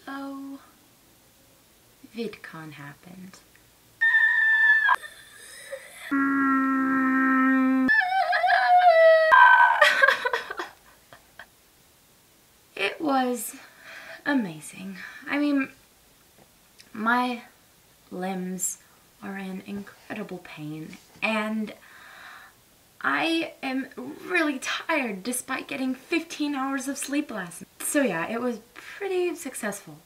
So, VidCon happened. It was amazing. I mean, my limbs are in incredible pain and I am really tired despite getting 15 hours of sleep last night. So yeah, it was pretty successful.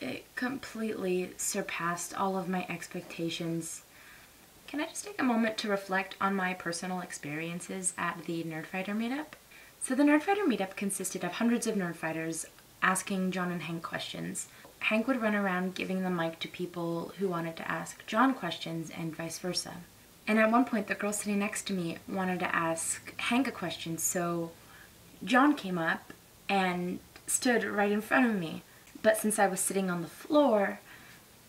It completely surpassed all of my expectations. Can I just take a moment to reflect on my personal experiences at the Nerdfighter meetup? So the Nerdfighter meetup consisted of hundreds of Nerdfighters asking John and Hank questions. Hank would run around giving the mic to people who wanted to ask John questions and vice versa. And at one point, the girl sitting next to me wanted to ask Hank a question, so John came up and stood right in front of me. But since I was sitting on the floor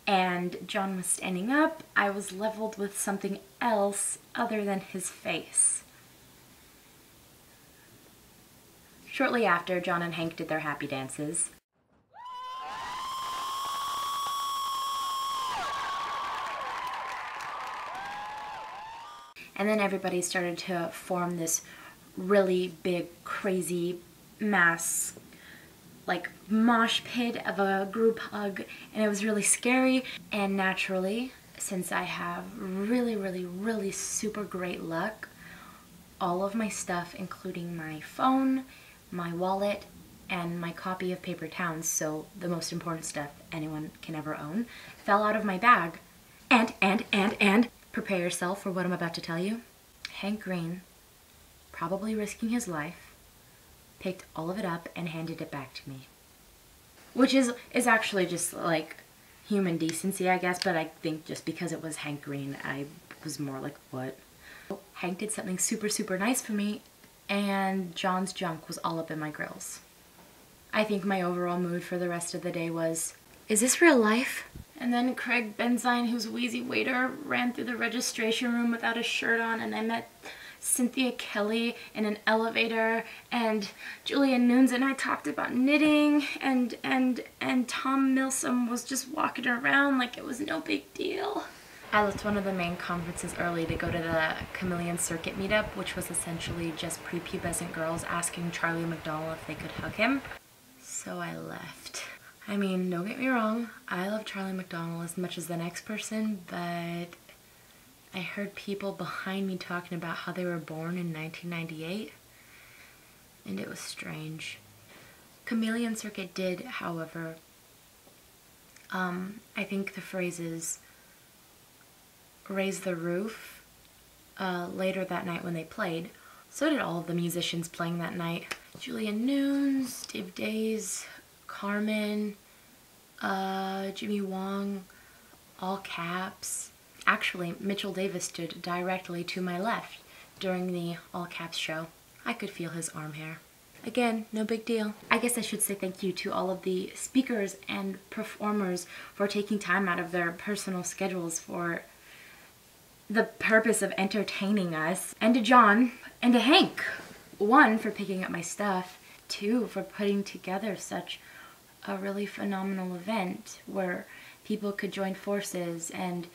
and John was standing up, I was leveled with something else other than his face. Shortly after, John and Hank did their happy dances. And then everybody started to form this really big, crazy mass, like mosh pit of a group hug, and it was really scary. And naturally, since I have really super great luck, all of my stuff, including my phone, my wallet, and my copy of Paper Towns, so the most important stuff anyone can ever own, fell out of my bag. And prepare yourself for what I'm about to tell you. Hank Green, probably risking his life, picked all of it up and handed it back to me. Which is actually just like human decency, I guess, but I think just because it was Hank Green, I was more like, what? Hank did something super nice for me, and John's junk was all up in my grills. I think my overall mood for the rest of the day was, is this real life? And then Craig Benzine, who's wheezy waiter, ran through the registration room without a shirt on, and I met Cynthia Kelly in an elevator, and Julia Nunes and I talked about knitting, and Tom Milsom was just walking around like it was no big deal. I left one of the main conferences early to go to the Chameleon Circuit meetup, which was essentially just prepubescent girls asking Charlie McDonnell if they could hug him. So I left. I mean, don't get me wrong, I love Charlie McDonnell as much as the next person, but I heard people behind me talking about how they were born in 1998, and it was strange. Chameleon Circuit did, however, I think the phrases raise the roof later that night when they played. So did all of the musicians playing that night. Julia Nunes, Dave Days, Carmen, Jimmy Wong, all caps. Actually, Mitchell Davis stood directly to my left during the all caps show. I could feel his arm hair. Again, no big deal. I guess I should say thank you to all of the speakers and performers for taking time out of their personal schedules for the purpose of entertaining us. And to John, and to Hank. 1, for picking up my stuff. 2, for putting together such a really phenomenal event where people could join forces and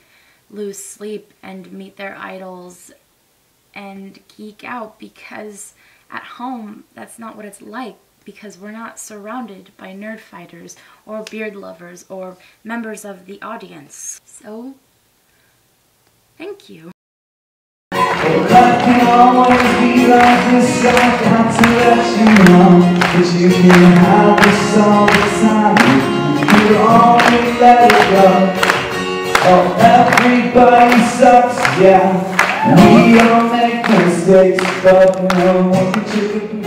lose sleep and meet their idols and geek out, because at home that's not what it's like, because we're not surrounded by nerd fighters or beard lovers or members of the audience. So, thank you. Life can always be like this, I got to let you know that you can have this all the time. You only let it go. Oh, everybody sucks, yeah. We all make mistakes, but no one can